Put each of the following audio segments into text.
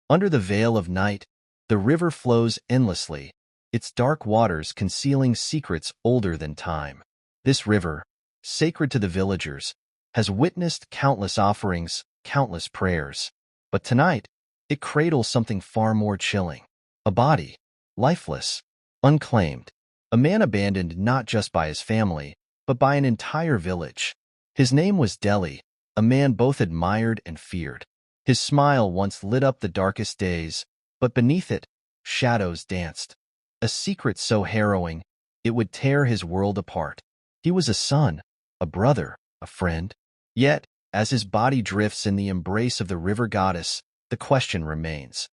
Under the veil of night, the river flows endlessly, its dark waters concealing secrets older than time. This river, sacred to the villagers, has witnessed countless offerings, countless prayers. But tonight, it cradles something far more chilling. A body, lifeless, unclaimed. A man abandoned not just by his family, but by an entire village. His name was Delhi, a man both admired and feared. His smile once lit up the darkest days, but beneath it, shadows danced. A secret so harrowing, it would tear his world apart. He was a son, a brother, a friend. Yet, as his body drifts in the embrace of the river goddess, the question remains.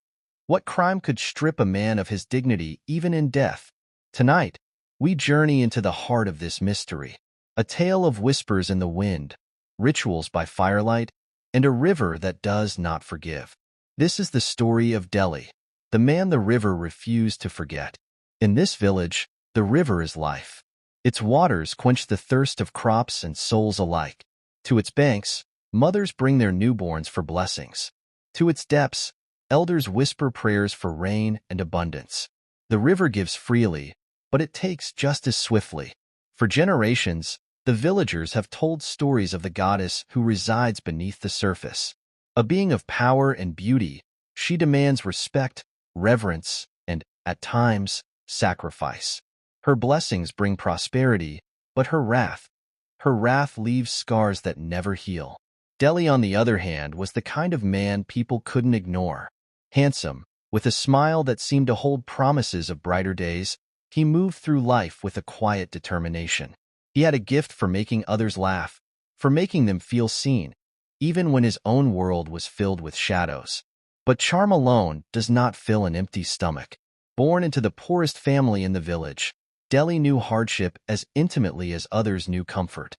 What crime could strip a man of his dignity even in death? Tonight, we journey into the heart of this mystery. A tale of whispers in the wind, rituals by firelight, and a river that does not forgive. This is the story of Delhi, the man the river refused to forget. In this village, the river is life. Its waters quench the thirst of crops and souls alike. To its banks, mothers bring their newborns for blessings. To its depths, elders whisper prayers for rain and abundance. The river gives freely, but it takes just as swiftly. For generations, the villagers have told stories of the goddess who resides beneath the surface. A being of power and beauty, she demands respect, reverence, and, at times, sacrifice. Her blessings bring prosperity, but her wrath leaves scars that never heal. Delhi, on the other hand, was the kind of man people couldn't ignore. Handsome, with a smile that seemed to hold promises of brighter days, he moved through life with a quiet determination. He had a gift for making others laugh, for making them feel seen, even when his own world was filled with shadows. But charm alone does not fill an empty stomach. Born into the poorest family in the village, Delhi knew hardship as intimately as others knew comfort.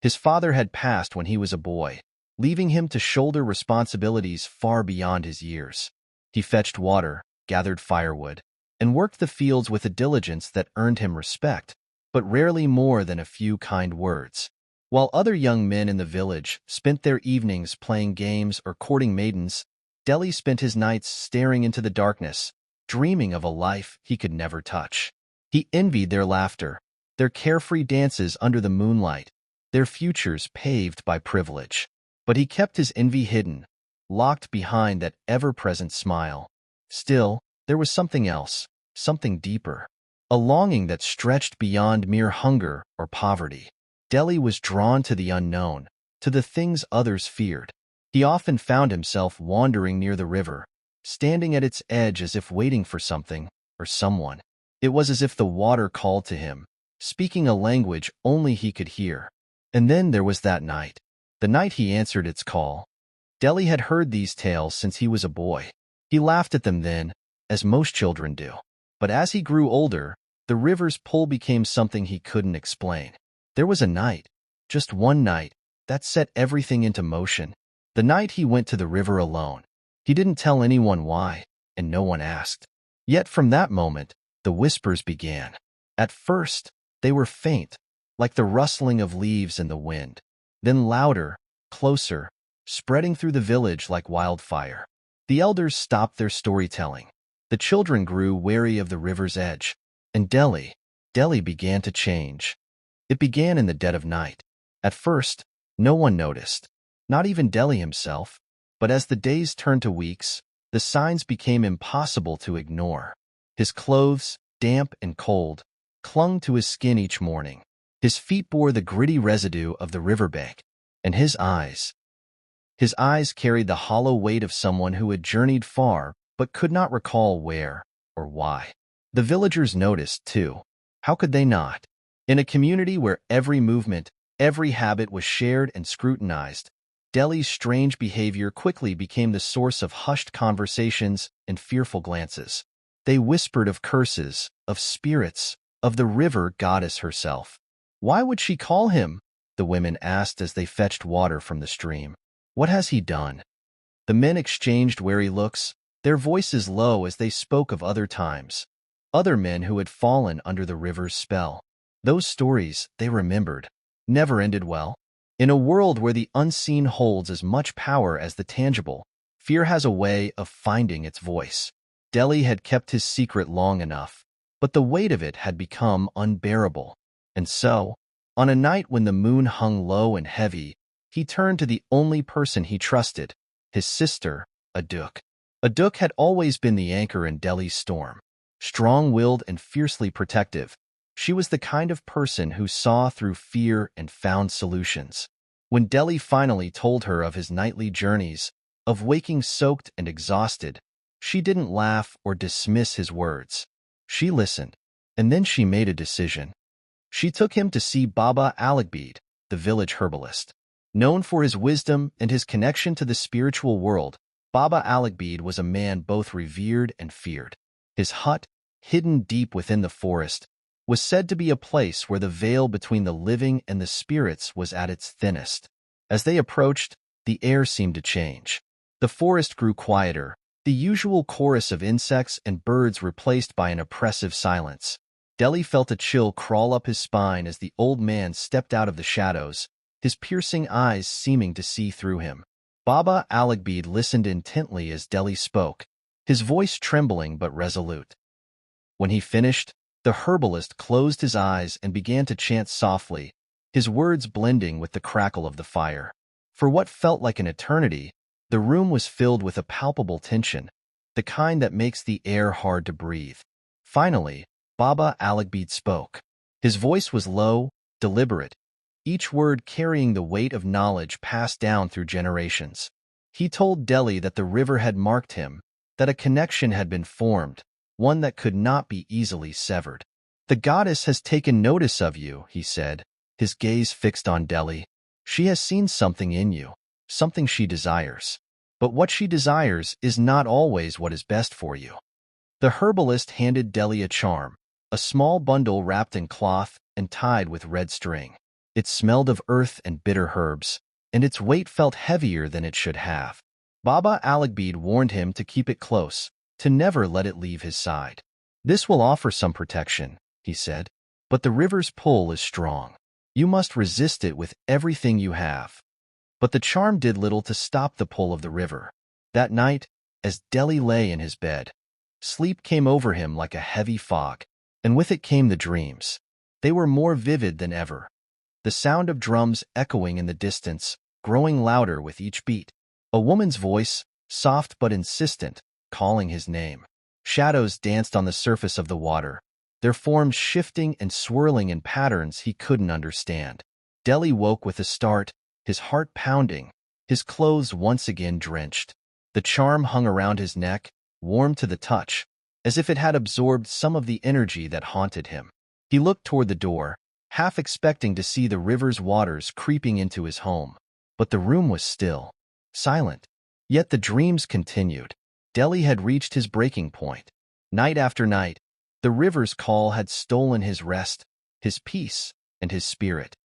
His father had passed when he was a boy, leaving him to shoulder responsibilities far beyond his years. He fetched water, gathered firewood, and worked the fields with a diligence that earned him respect, but rarely more than a few kind words. While other young men in the village spent their evenings playing games or courting maidens, Delhi spent his nights staring into the darkness, dreaming of a life he could never touch. He envied their laughter, their carefree dances under the moonlight, their futures paved by privilege. But he kept his envy hidden, locked behind that ever-present smile. Still, there was something else, something deeper, a longing that stretched beyond mere hunger or poverty. Delhi was drawn to the unknown, to the things others feared. He often found himself wandering near the river, standing at its edge as if waiting for something or someone. It was as if the water called to him, speaking a language only he could hear. And then there was that night, the night he answered its call. Delhi had heard these tales since he was a boy. He laughed at them then, as most children do. But as he grew older, the river's pull became something he couldn't explain. There was a night, just one night, that set everything into motion. The night he went to the river alone. He didn't tell anyone why, and no one asked. Yet from that moment, the whispers began. At first, they were faint, like the rustling of leaves in the wind. Then louder, closer, spreading through the village like wildfire. The elders stopped their storytelling. The children grew wary of the river's edge. And Delhi began to change. It began in the dead of night. At first, no one noticed, not even Delhi himself. But as the days turned to weeks, the signs became impossible to ignore. His clothes, damp and cold, clung to his skin each morning. His feet bore the gritty residue of the riverbank, and his eyes carried the hollow weight of someone who had journeyed far but could not recall where or why. The villagers noticed, too. How could they not? In a community where every movement, every habit was shared and scrutinized, Delhi's strange behavior quickly became the source of hushed conversations and fearful glances. They whispered of curses, of spirits, of the river goddess herself. Why would she call him? The women asked as they fetched water from the stream. What has he done? The men exchanged wary looks, their voices low as they spoke of other times, other men who had fallen under the river's spell. Those stories, they remembered, never ended well. In a world where the unseen holds as much power as the tangible, Fear has a way of finding its voice. Delhi had kept his secret long enough, but the weight of it had become unbearable. And so, on a night when the moon hung low and heavy, he turned to the only person he trusted, his sister, Aduk. Aduk had always been the anchor in Delhi's storm. Strong-willed and fiercely protective, she was the kind of person who saw through fear and found solutions. When Delhi finally told her of his nightly journeys, of waking soaked and exhausted, she didn't laugh or dismiss his words. She listened, and then she made a decision. She took him to see Baba Alagbid, the village herbalist. Known for his wisdom and his connection to the spiritual world, Baba Alagbid was a man both revered and feared. His hut, hidden deep within the forest, was said to be a place where the veil between the living and the spirits was at its thinnest. As they approached, the air seemed to change. The forest grew quieter, the usual chorus of insects and birds replaced by an oppressive silence. Delhi felt a chill crawl up his spine as the old man stepped out of the shadows, his piercing eyes seeming to see through him. Baba Alagbid listened intently as Delhi spoke, his voice trembling but resolute. When he finished, the herbalist closed his eyes and began to chant softly, his words blending with the crackle of the fire. For what felt like an eternity, the room was filled with a palpable tension, the kind that makes the air hard to breathe. Finally, Baba Alagbid spoke. His voice was low, deliberate, each word carrying the weight of knowledge passed down through generations. He told Delhi that the river had marked him, that a connection had been formed, one that could not be easily severed. "The goddess has taken notice of you," he said, his gaze fixed on Delhi. "She has seen something in you, something she desires. But what she desires is not always what is best for you." The herbalist handed Delhi a charm, a small bundle wrapped in cloth and tied with red string. It smelled of earth and bitter herbs, and its weight felt heavier than it should have. Baba Alagbid warned him to keep it close, to never let it leave his side. "This will offer some protection," he said, "but the river's pull is strong. You must resist it with everything you have." But the charm did little to stop the pull of the river. That night, as Delhi lay in his bed, sleep came over him like a heavy fog, and with it came the dreams. They were more vivid than ever. The sound of drums echoing in the distance, growing louder with each beat. A woman's voice, soft but insistent, calling his name. Shadows danced on the surface of the water, their forms shifting and swirling in patterns he couldn't understand. Delhi woke with a start, his heart pounding, his clothes once again drenched. The charm hung around his neck, warm to the touch, as if it had absorbed some of the energy that haunted him. He looked toward the door, half expecting to see the river's waters creeping into his home. But the room was still, silent. Yet the dreams continued. Delhi had reached his breaking point. Night after night, the river's call had stolen his rest, his peace, and his spirit.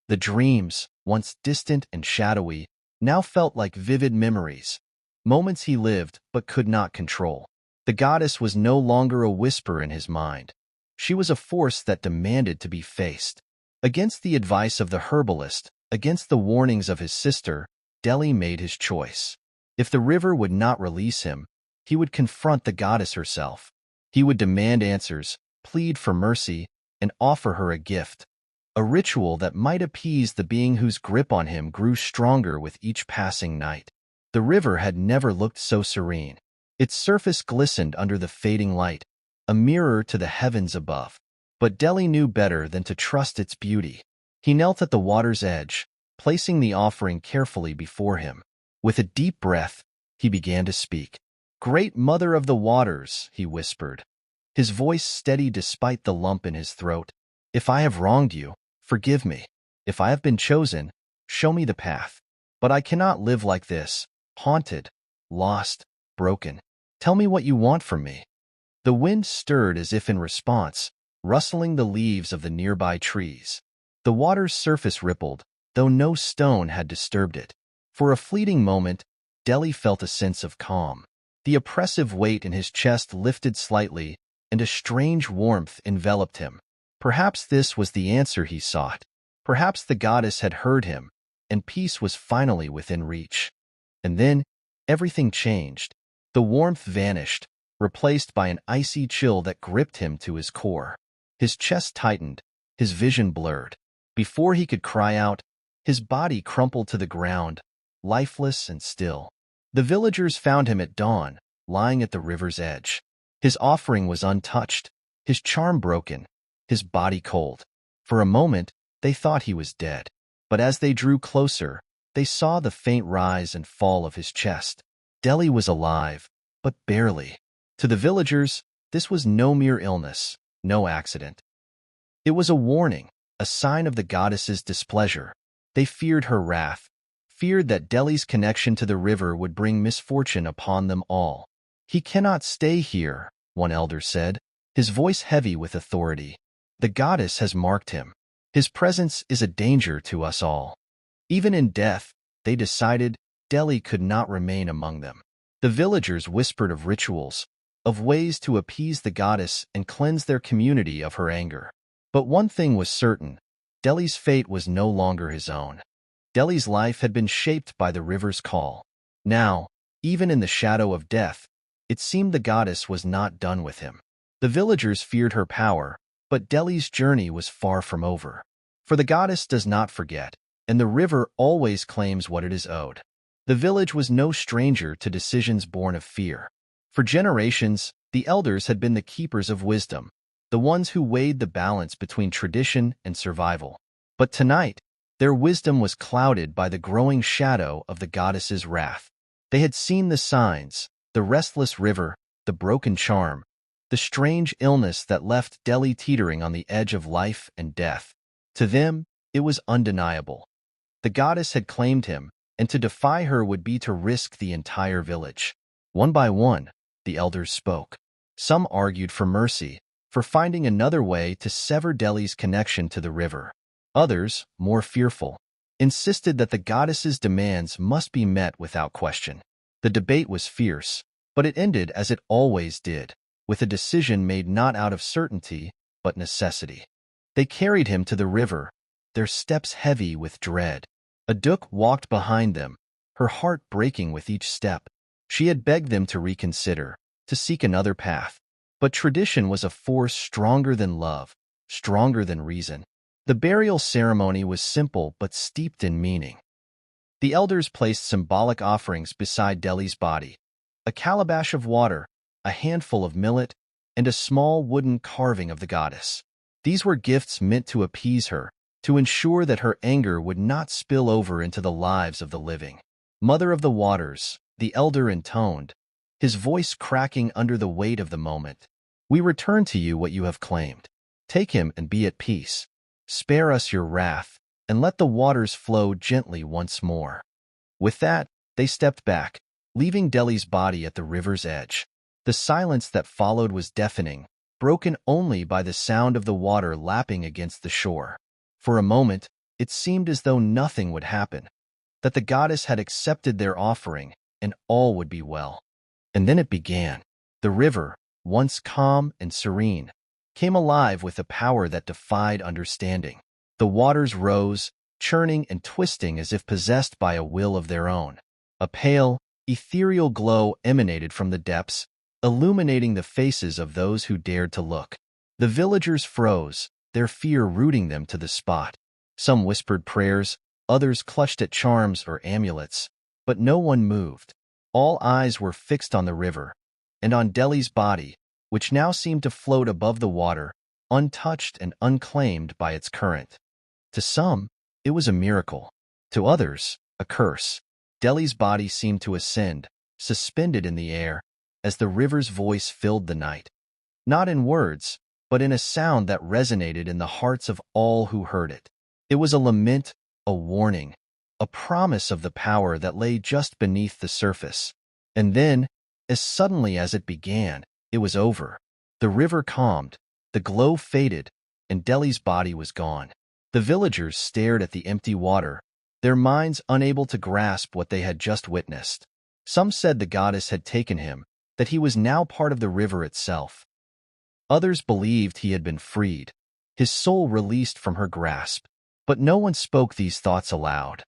The dreams, once distant and shadowy, now felt like vivid memories, moments he lived but could not control. The goddess was no longer a whisper in his mind. She was a force that demanded to be faced. Against the advice of the herbalist, against the warnings of his sister, Delhi made his choice. If the river would not release him, he would confront the goddess herself. He would demand answers, plead for mercy, and offer her a gift, a ritual that might appease the being whose grip on him grew stronger with each passing night. The river had never looked so serene. Its surface glistened under the fading light, a mirror to the heavens above. But Delhi knew better than to trust its beauty. He knelt at the water's edge, placing the offering carefully before him. With a deep breath, he began to speak. "Great Mother of the Waters," he whispered, his voice steady despite the lump in his throat. "If I have wronged you, forgive me. If I have been chosen, show me the path. But I cannot live like this, haunted, lost, broken. Tell me what you want from me." The wind stirred as if in response, rustling the leaves of the nearby trees. The water's surface rippled, though no stone had disturbed it. For a fleeting moment, Delhi felt a sense of calm. The oppressive weight in his chest lifted slightly, and a strange warmth enveloped him. Perhaps this was the answer he sought. Perhaps the goddess had heard him, and peace was finally within reach. And then, everything changed. The warmth vanished, replaced by an icy chill that gripped him to his core. His chest tightened, his vision blurred. Before he could cry out, his body crumpled to the ground, lifeless and still. The villagers found him at dawn, lying at the river's edge. His offering was untouched, his charm broken, his body cold. For a moment, they thought he was dead. But as they drew closer, they saw the faint rise and fall of his chest. Deli was alive, but barely. To the villagers, this was no mere illness, no accident. It was a warning, a sign of the goddess's displeasure. They feared her wrath, feared that Deli's connection to the river would bring misfortune upon them all. "He cannot stay here," one elder said, his voice heavy with authority. "The goddess has marked him. His presence is a danger to us all." Even in death, they decided, Deli could not remain among them. The villagers whispered of rituals, of ways to appease the goddess and cleanse their community of her anger. But one thing was certain, Deli's fate was no longer his own. Deli's life had been shaped by the river's call. Now, even in the shadow of death, it seemed the goddess was not done with him. The villagers feared her power, but Deli's journey was far from over. For the goddess does not forget, and the river always claims what it is owed. The village was no stranger to decisions born of fear. For generations, the elders had been the keepers of wisdom, the ones who weighed the balance between tradition and survival. But tonight, their wisdom was clouded by the growing shadow of the goddess's wrath. They had seen the signs, the restless river, the broken charm, the strange illness that left Deli teetering on the edge of life and death. To them, it was undeniable. The goddess had claimed him, and to defy her would be to risk the entire village. One by one, the elders spoke. Some argued for mercy, for finding another way to sever Deli's connection to the river. Others, more fearful, insisted that the goddess's demands must be met without question. The debate was fierce, but it ended as it always did, with a decision made not out of certainty, but necessity. They carried him to the river, their steps heavy with dread. Aduk walked behind them, her heart breaking with each step. She had begged them to reconsider, to seek another path. But tradition was a force stronger than love, stronger than reason. The burial ceremony was simple but steeped in meaning. The elders placed symbolic offerings beside Deli's body, a calabash of water, a handful of millet, and a small wooden carving of the goddess. These were gifts meant to appease her, to ensure that her anger would not spill over into the lives of the living. "Mother of the waters," the elder intoned, his voice cracking under the weight of the moment. "We return to you what you have claimed. Take him and be at peace. Spare us your wrath, and let the waters flow gently once more." With that, they stepped back, leaving Deli's body at the river's edge. The silence that followed was deafening, broken only by the sound of the water lapping against the shore. For a moment, it seemed as though nothing would happen, that the goddess had accepted their offering, and all would be well. And then it began. The river, once calm and serene, came alive with a power that defied understanding. The waters rose, churning and twisting as if possessed by a will of their own. A pale, ethereal glow emanated from the depths, illuminating the faces of those who dared to look. The villagers froze, their fear rooting them to the spot. Some whispered prayers, others clutched at charms or amulets, but no one moved. All eyes were fixed on the river, and on Deli's body, which now seemed to float above the water, untouched and unclaimed by its current. To some, it was a miracle. To others, a curse. Deli's body seemed to ascend, suspended in the air, as the river's voice filled the night. Not in words, but in a sound that resonated in the hearts of all who heard it. It was a lament, a warning, a promise of the power that lay just beneath the surface. And then, as suddenly as it began, it was over. The river calmed, the glow faded, and Deli's body was gone. The villagers stared at the empty water, their minds unable to grasp what they had just witnessed. Some said the goddess had taken him, that he was now part of the river itself. Others believed he had been freed, his soul released from her grasp. But no one spoke these thoughts aloud.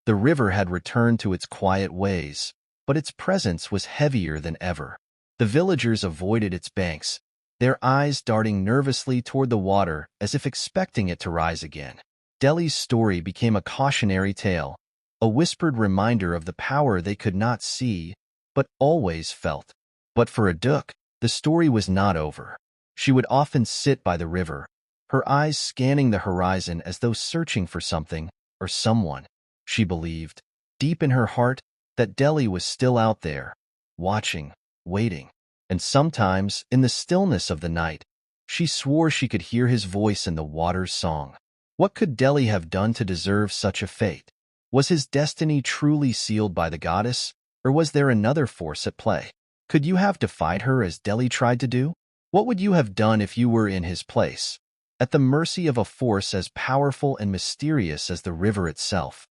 The river had returned to its quiet ways, but its presence was heavier than ever. The villagers avoided its banks, their eyes darting nervously toward the water as if expecting it to rise again. Delhi's story became a cautionary tale, a whispered reminder of the power they could not see, but always felt. But for Aduk, the story was not over. She would often sit by the river, her eyes scanning the horizon as though searching for something or someone. She believed, deep in her heart, that Delhi was still out there, watching, waiting. And sometimes, in the stillness of the night, she swore she could hear his voice in the water's song. What could Delhi have done to deserve such a fate? Was his destiny truly sealed by the goddess, or was there another force at play? Could you have defied her as Delhi tried to do? What would you have done if you were in his place? At the mercy of a force as powerful and mysterious as the river itself?